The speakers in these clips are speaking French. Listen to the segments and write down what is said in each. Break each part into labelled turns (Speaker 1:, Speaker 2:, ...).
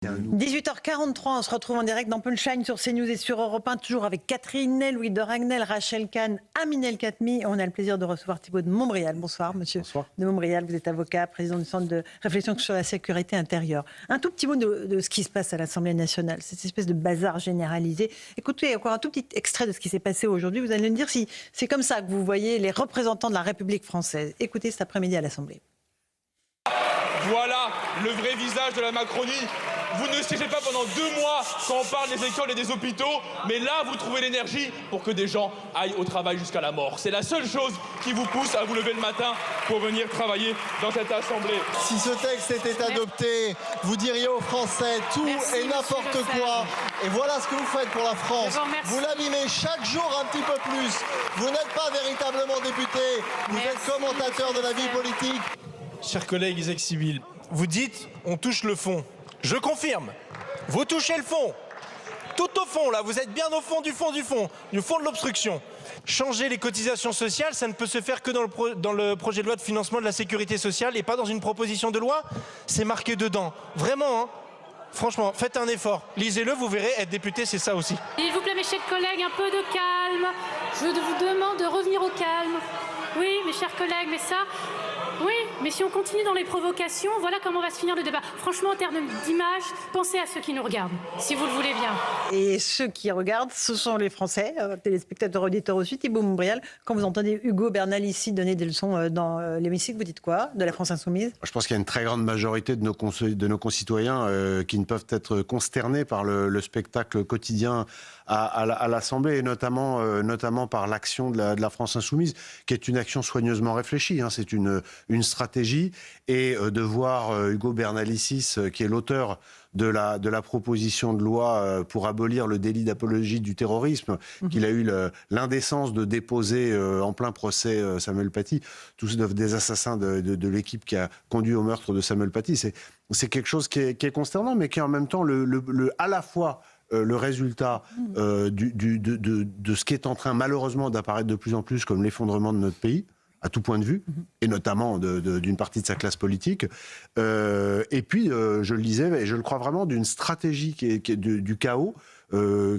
Speaker 1: 18h43, on se retrouve en direct dans Punchline sur CNews et sur Europe 1, toujours avec Catherine Ney, Louis de Ragnel, Rachel Kahn, Aminel Khatmi. On a le plaisir de recevoir Thibault de Montbrial. Bonsoir, monsieur.
Speaker 2: Bonsoir.
Speaker 1: De Montbrial, vous êtes avocat, président du Centre de réflexion sur la sécurité intérieure. Un tout petit mot de ce qui se passe à l'Assemblée nationale, cette espèce de bazar généralisé. Écoutez, encore un tout petit extrait de ce qui s'est passé aujourd'hui. Vous allez me dire si c'est comme ça que vous voyez les représentants de la République française. Écoutez cet après-midi à l'Assemblée.
Speaker 3: Voilà le vrai visage de la Macronie. Vous ne siégez pas pendant 2 mois quand on parle des écoles et des hôpitaux, mais là, vous trouvez l'énergie pour que des gens aillent au travail jusqu'à la mort. C'est la seule chose qui vous pousse à vous lever le matin pour venir travailler dans cette Assemblée.
Speaker 4: Si ce texte était adopté, vous diriez aux Français tout et n'importe quoi. Et voilà ce que vous faites pour la France. Vous l'abîmez chaque jour un petit peu plus. Vous n'êtes pas véritablement député, vous êtes commentateur de la vie politique.
Speaker 5: Chers collègues Isaac Sibyl, vous dites on touche le fond. Je confirme, vous touchez le fond. Tout au fond, là, vous êtes bien au fond du fond de l'obstruction. Changer les cotisations sociales, ça ne peut se faire que dans le projet de loi de financement de la sécurité sociale et pas dans une proposition de loi. C'est marqué dedans. Vraiment, hein. Franchement, faites un effort. Lisez-le, vous verrez, être député, c'est ça aussi.
Speaker 6: S'il vous plaît, mes chers collègues, un peu de calme. Je vous demande de revenir au calme. Oui, mes chers collègues, mais ça... Oui, mais si on continue dans les provocations, voilà comment va se finir le débat. Franchement, en termes d'image, pensez à ceux qui nous regardent, si vous le voulez bien.
Speaker 1: Et ceux qui regardent, ce sont les Français, téléspectateurs, auditeurs aussi. Thibault Montbrial, quand vous entendez Hugo Bernal ici donner des leçons dans l'hémicycle, vous dites quoi de la France insoumise?
Speaker 2: Je pense qu'il y a une très grande majorité de nos concitoyens qui ne peuvent être consternés par le spectacle quotidien à l'Assemblée, et notamment par l'action de la France insoumise, qui est une action soigneusement réfléchie. Hein. C'est une stratégie, et de voir Hugo Bernalicis, qui est l'auteur de la proposition de loi pour abolir le délit d'apologie du terrorisme, qu'il a eu l'indécence de déposer en plein procès Samuel Paty, tous des assassins de l'équipe qui a conduit au meurtre de Samuel Paty. C'est quelque chose qui est consternant, mais qui est en même temps à la fois le résultat de ce qui est en train malheureusement d'apparaître de plus en plus comme l'effondrement de notre pays, à tout point de vue, et notamment d'une partie de sa classe politique. Et puis, je le disais, et je le crois vraiment, d'une stratégie qui est du chaos,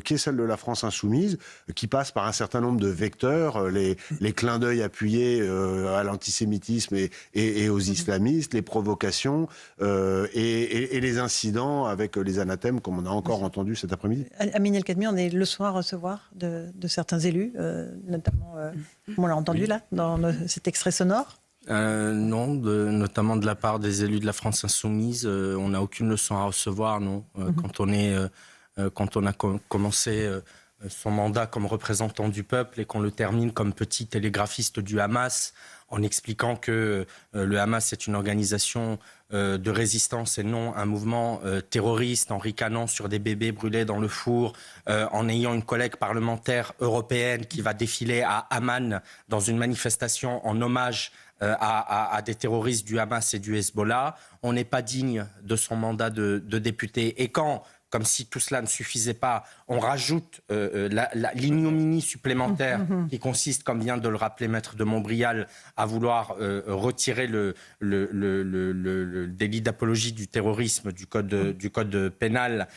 Speaker 2: qui est celle de la France insoumise, qui passe par un certain nombre de vecteurs, les clins d'œil appuyés à l'antisémitisme et aux islamistes, les provocations et les incidents avec les anathèmes, comme on a encore entendu cet après-midi.
Speaker 1: Aminel Khatmi, on a des leçons à recevoir de certains élus, notamment, on l'a entendu là, dans cet extrait sonore.
Speaker 7: Non, notamment de la part des élus de la France insoumise, on n'a aucune leçon à recevoir, non. Quand on a commencé son mandat comme représentant du peuple et qu'on le termine comme petit télégraphiste du Hamas, en expliquant que le Hamas est une organisation de résistance et non un mouvement terroriste, en ricanant sur des bébés brûlés dans le four, en ayant une collègue parlementaire européenne qui va défiler à Amman dans une manifestation en hommage à des terroristes du Hamas et du Hezbollah. On n'est pas digne de son mandat de député. Et quand, comme si tout cela ne suffisait pas, on rajoute l'ignominie supplémentaire qui consiste, comme vient de le rappeler Maître de Montbrial, à vouloir retirer le délit d'apologie du terrorisme du code pénal,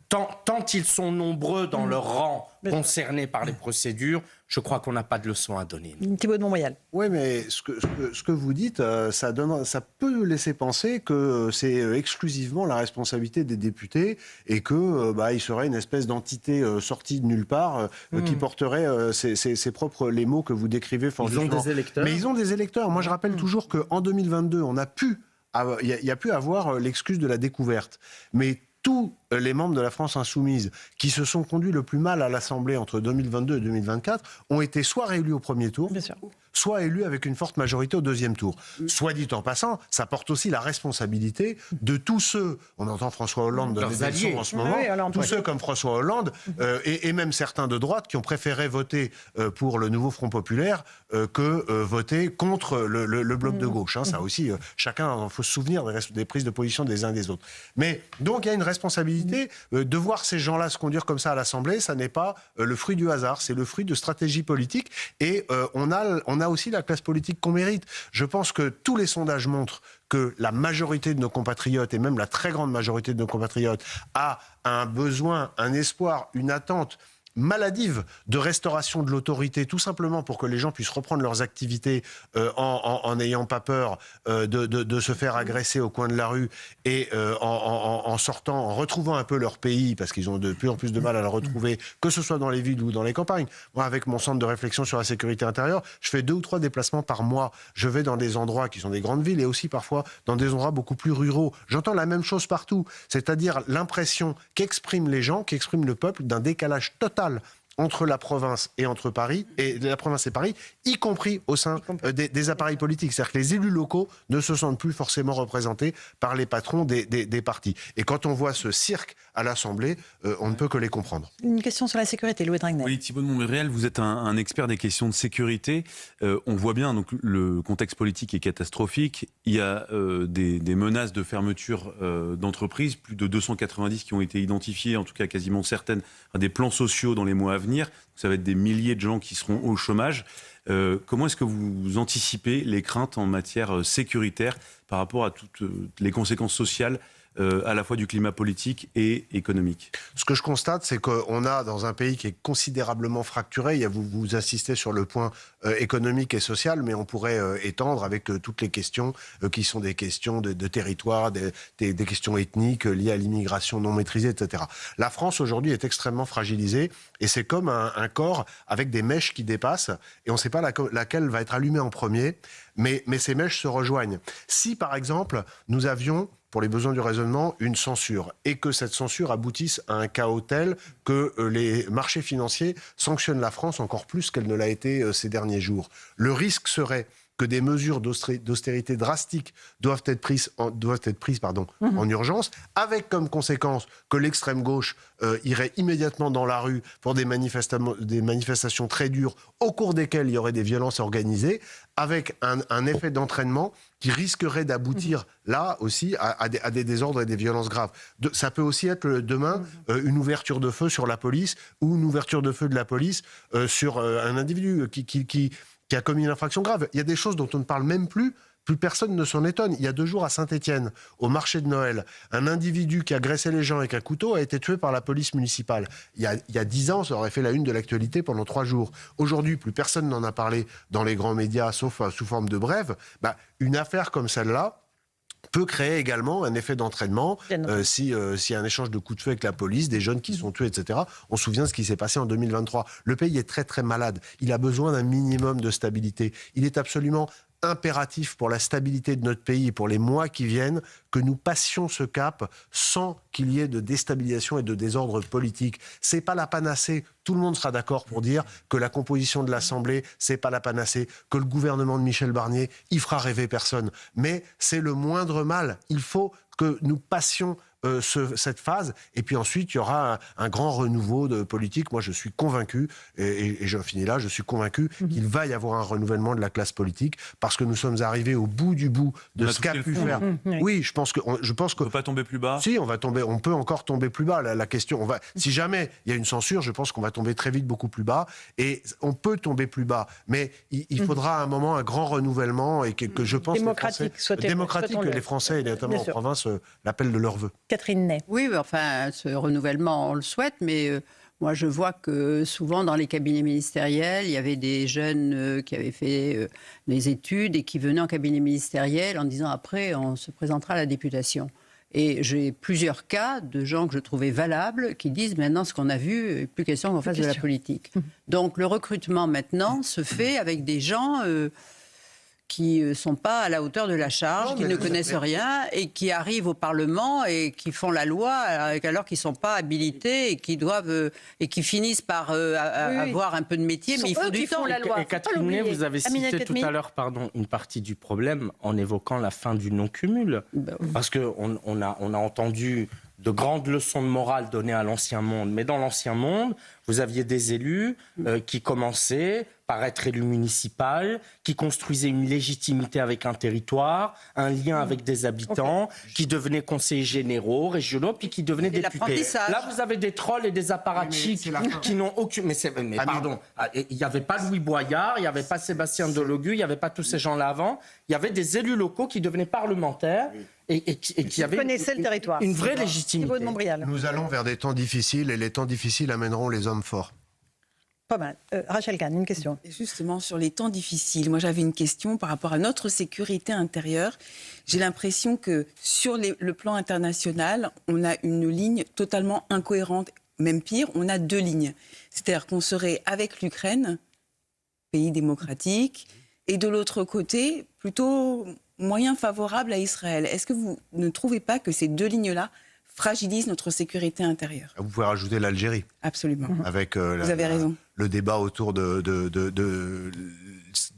Speaker 7: tant ils sont nombreux dans leur rang concernés par les procédures, je crois qu'on n'a pas de leçon à donner.
Speaker 1: Thibault de Montbrial.
Speaker 2: Oui, mais ce que vous dites, ça peut laisser penser que c'est exclusivement la responsabilité des députés et que il serait une espèce d'entité sortie de nulle part qui porterait ses propres les mots que vous décrivez fort justement.
Speaker 7: Ils ont des électeurs.
Speaker 2: Mais ils ont des électeurs. Moi, je rappelle toujours qu'en 2022, il y a pu avoir l'excuse de la découverte. Mais tous les membres de la France insoumise qui se sont conduits le plus mal à l'Assemblée entre 2022 et 2024 ont été soit réélus au premier tour, soit élus avec une forte majorité au deuxième tour. Soit dit en passant, ça porte aussi la responsabilité de tous ceux, on entend François Hollande donner des leçons en ce moment, tous ceux comme François Hollande et même certains de droite qui ont préféré voter pour le nouveau Front Populaire que voter contre le bloc de gauche. Hein. Ça aussi, chacun, il faut se souvenir des prises de position des uns et des autres. Mais donc il y a une responsabilité de voir ces gens-là se conduire comme ça à l'Assemblée, ça n'est pas le fruit du hasard, c'est le fruit de stratégie politique. Et on a aussi la classe politique qu'on mérite. Je pense que tous les sondages montrent que la majorité de nos compatriotes, et même la très grande majorité de nos compatriotes, a un besoin, un espoir, une attente maladive de restauration de l'autorité, tout simplement pour que les gens puissent reprendre leurs activités en n'ayant pas peur de se faire agresser au coin de la rue et en sortant, en retrouvant un peu leur pays, parce qu'ils ont de plus en plus de mal à le retrouver, que ce soit dans les villes ou dans les campagnes. Moi, avec mon centre de réflexion sur la sécurité intérieure, je fais 2 ou 3 déplacements par mois. Je vais dans des endroits qui sont des grandes villes et aussi parfois dans des endroits beaucoup plus ruraux. J'entends la même chose partout, c'est-à-dire l'impression qu'expriment les gens, qu'exprime le peuple d'un décalage total entre la province et entre Paris, et la province et Paris, y compris au sein des appareils politiques. C'est-à-dire que les élus locaux ne se sentent plus forcément représentés par les patrons des partis. Et quand on voit ce cirque à l'Assemblée, on ne peut que les comprendre.
Speaker 1: Une question sur la sécurité, Louis Dragnel.
Speaker 8: Oui, Thibault de Montmirail, vous êtes un expert des questions de sécurité. On voit bien, donc, le contexte politique est catastrophique. Il y a des menaces de fermeture d'entreprises, plus de 290 qui ont été identifiées, en tout cas quasiment certaines, des plans sociaux dans les mois à venir. Ça va être des milliers de gens qui seront au chômage. Comment est-ce que vous anticipez les craintes en matière sécuritaire par rapport à toutes les conséquences sociales à la fois du climat politique et économique?
Speaker 2: Ce que je constate, c'est qu'on a dans un pays qui est considérablement fracturé, vous insistez sur le point économique et social, mais on pourrait étendre avec toutes les questions qui sont des questions de territoire, des questions ethniques liées à l'immigration non maîtrisée, etc. La France aujourd'hui est extrêmement fragilisée et c'est comme un corps avec des mèches qui dépassent et on ne sait pas laquelle va être allumée en premier, mais ces mèches se rejoignent. Si par exemple nous avions, pour les besoins du raisonnement, une censure, et que cette censure aboutisse à un chaos tel que les marchés financiers sanctionnent la France encore plus qu'elle ne l'a été ces derniers jours. Le risque serait que des mesures d'austérité drastiques doivent être prises en urgence, avec comme conséquence que l'extrême gauche irait immédiatement dans la rue pour des manifestations très dures, au cours desquelles il y aurait des violences organisées, avec un effet d'entraînement qui risquerait d'aboutir là aussi à des désordres et des violences graves. Ça peut aussi être demain une ouverture de feu sur la police ou une ouverture de feu de la police sur un individu qui a commis une infraction grave. Il y a des choses dont on ne parle même plus. Plus personne ne s'en étonne. Il y a 2 jours à Saint-Étienne, au marché de Noël, un individu qui agressait les gens avec un couteau a été tué par la police municipale. Il y a 10 ans, ça aurait fait la une de l'actualité pendant 3 jours. Aujourd'hui, plus personne n'en a parlé dans les grands médias, sauf sous forme de brève. Une affaire comme celle-là peut créer également un effet d'entraînement s'il y a un échange de coups de feu avec la police, des jeunes qui sont tués, etc. On se souvient de ce qui s'est passé en 2023. Le pays est très très malade. Il a besoin d'un minimum de stabilité. Il est absolument impératif pour la stabilité de notre pays et pour les mois qui viennent que nous passions ce cap sans qu'il y ait de déstabilisation et de désordre politique. C'est pas la panacée. Tout le monde sera d'accord pour dire que la composition de l'Assemblée, c'est pas la panacée, que le gouvernement de Michel Barnier, il fera rêver personne. Mais c'est le moindre mal. Il faut que nous passions cette phase, et puis ensuite il y aura un grand renouveau de politique. Moi je suis convaincu, et j'en finis là, je suis convaincu qu'il va y avoir un renouvellement de la classe politique, parce que nous sommes arrivés au bout du bout de ce qu'a pu faire. Oui, je pense que
Speaker 8: on ne peut pas tomber plus bas.
Speaker 2: Si, on peut encore tomber plus bas. La question, si jamais il y a une censure, je pense qu'on va tomber très vite beaucoup plus bas, et on peut tomber plus bas, mais il faudra à un moment un grand renouvellement, et que je pense
Speaker 1: démocratique,
Speaker 2: que les Français, et notamment en province, l'appellent de leur vœu.
Speaker 1: Catherine Ney.
Speaker 9: Oui, enfin, ce renouvellement, on le souhaite, mais moi, je vois que souvent, dans les cabinets ministériels, il y avait des jeunes qui avaient fait des études et qui venaient en cabinet ministériel en disant « après, on se présentera à la députation ». Et j'ai plusieurs cas de gens que je trouvais valables qui disent maintenant ce qu'on a vu, plus question qu'on fasse de la politique. Donc le recrutement maintenant se fait avec des gens qui ne sont pas à la hauteur de la charge, qui ne connaissent rien et qui arrivent au Parlement et qui font la loi alors qu'ils ne sont pas habilités et qui doivent et qui finissent par avoir un peu de métier, mais il faut du temps.
Speaker 7: Et Catherine Ney, vous avez cité tout à l'heure une partie du problème en évoquant la fin du non-cumul. Parce qu'on a entendu de grandes leçons de morale données à l'Ancien Monde. Mais dans l'Ancien Monde, Vous aviez des élus qui commençaient par être élus municipaux, qui construisaient une légitimité avec un territoire, un lien avec des habitants, qui devenaient conseillers généraux, régionaux, puis qui devenaient députés. Là, vous avez des trolls et des apparatchiks qui n'ont aucune... Mais pardon, il n'y avait pas Louis Boyard, il n'y avait pas Sébastien Delogu, il n'y avait pas tous ces gens-là avant. Il y avait des élus locaux qui devenaient parlementaires et qui avaient
Speaker 1: connaissaient le territoire.
Speaker 7: Une vraie légitimité.
Speaker 2: Nous allons vers des temps difficiles et les temps difficiles amèneront les hommes forts.
Speaker 1: Pas mal. Rachel Kahn, une question.
Speaker 10: Justement, sur les temps difficiles, moi j'avais une question par rapport à notre sécurité intérieure. J'ai l'impression que sur le plan international, on a une ligne totalement incohérente. Même pire, on a deux lignes. C'est-à-dire qu'on serait avec l'Ukraine, pays démocratique, et de l'autre côté, plutôt moyen favorable à Israël. Est-ce que vous ne trouvez pas que ces deux lignes-là fragilise notre sécurité intérieure?
Speaker 2: Vous pouvez rajouter l'Algérie.
Speaker 10: Absolument.
Speaker 2: Avec
Speaker 10: vous avez raison.
Speaker 2: Le débat autour du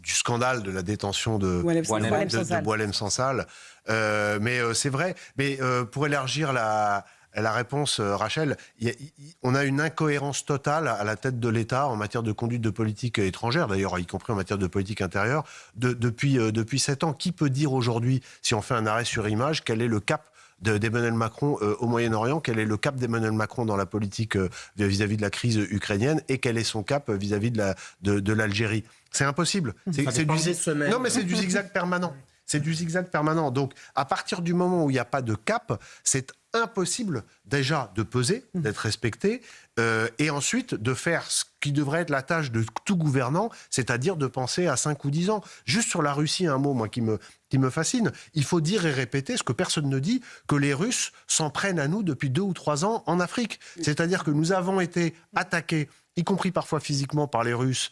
Speaker 2: scandale de la détention de Boualem Sansal. Mais c'est vrai. Mais pour élargir la réponse, Rachel, on a une incohérence totale à la tête de l'État en matière de conduite de politique étrangère, d'ailleurs, y compris en matière de politique intérieure, depuis 7 ans. Qui peut dire aujourd'hui, si on fait un arrêt sur image, quel est le cap d'Emmanuel Macron au Moyen-Orient, quel est le cap d'Emmanuel Macron dans la politique vis-à-vis de la crise ukrainienne et quel est son cap vis-à-vis de l'Algérie. C'est impossible. Non, mais c'est du zigzag permanent. C'est du zigzag permanent. Donc, à partir du moment où il n'y a pas de cap, c'est impossible déjà de peser, d'être respecté, et ensuite de faire ce qui devrait être la tâche de tout gouvernant, c'est-à-dire de penser à 5 ou 10 ans. Juste sur la Russie, un mot moi, qui me fascine. Il faut dire et répéter ce que personne ne dit, que les Russes s'en prennent à nous depuis 2 ou 3 ans en Afrique. C'est-à-dire que nous avons été attaqués, y compris parfois physiquement par les Russes,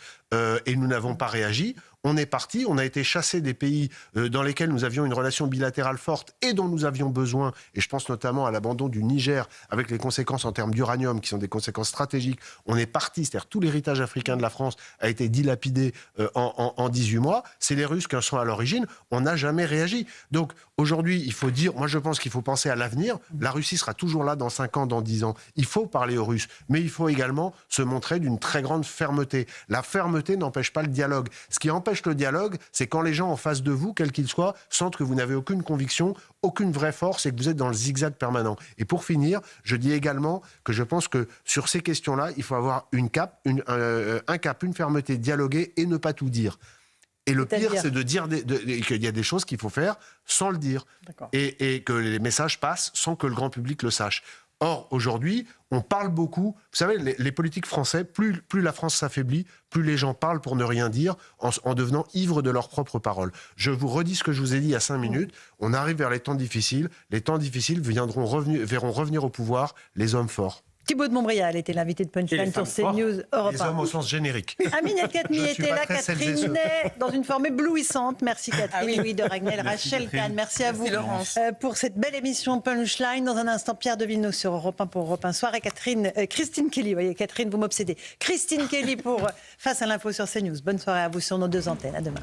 Speaker 2: et nous n'avons pas réagi. On est parti, on a été chassé des pays dans lesquels nous avions une relation bilatérale forte et dont nous avions besoin, et je pense notamment à l'abandon du Niger, avec les conséquences en termes d'uranium, qui sont des conséquences stratégiques. On est parti, c'est-à-dire tout l'héritage africain de la France a été dilapidé en 18 mois. C'est les Russes qui en sont à l'origine. On n'a jamais réagi. Donc aujourd'hui, il faut dire, moi je pense qu'il faut penser à l'avenir. La Russie sera toujours là dans 5 ans, dans 10 ans. Il faut parler aux Russes, mais il faut également se montrer d'une très grande fermeté. La fermeté n'empêche pas le dialogue. Ce qui empêche le dialogue, c'est quand les gens en face de vous, quels qu'ils soient, sentent que vous n'avez aucune conviction, aucune vraie force et que vous êtes dans le zigzag permanent. Et pour finir, je dis également que je pense que sur ces questions-là, il faut avoir un cap, une fermeté, dialoguer et ne pas tout dire. Et le pire, c'est de dire qu'il y a des choses qu'il faut faire sans le dire. Et que les messages passent sans que le grand public le sache. Or, aujourd'hui, on parle beaucoup. Vous savez, les politiques français, plus la France s'affaiblit, plus les gens parlent pour ne rien dire, en devenant ivres de leurs propres paroles. Je vous redis ce que je vous ai dit il y a 5 minutes. On arrive vers les temps difficiles. Les temps difficiles verront revenir au pouvoir les hommes forts.
Speaker 1: Thibaut de Montbrial était l'invité de Punchline sur CNews Europe 1.
Speaker 2: Les hommes au sens générique.
Speaker 1: Aminat Khatmi était là, Catherine Ney, dans une forme éblouissante. Merci Catherine, Louis de Ragnel, Rachel Kahn. Merci à vous pour cette belle émission Punchline. Dans un instant, Pierre de Villeneuve sur Europe 1 pour Europe 1 Soir et Christine Kelly. Vous voyez, Catherine, vous m'obsédez. Christine Kelly pour Face à l'info sur CNews. Bonne soirée à vous sur nos 2 antennes. À demain.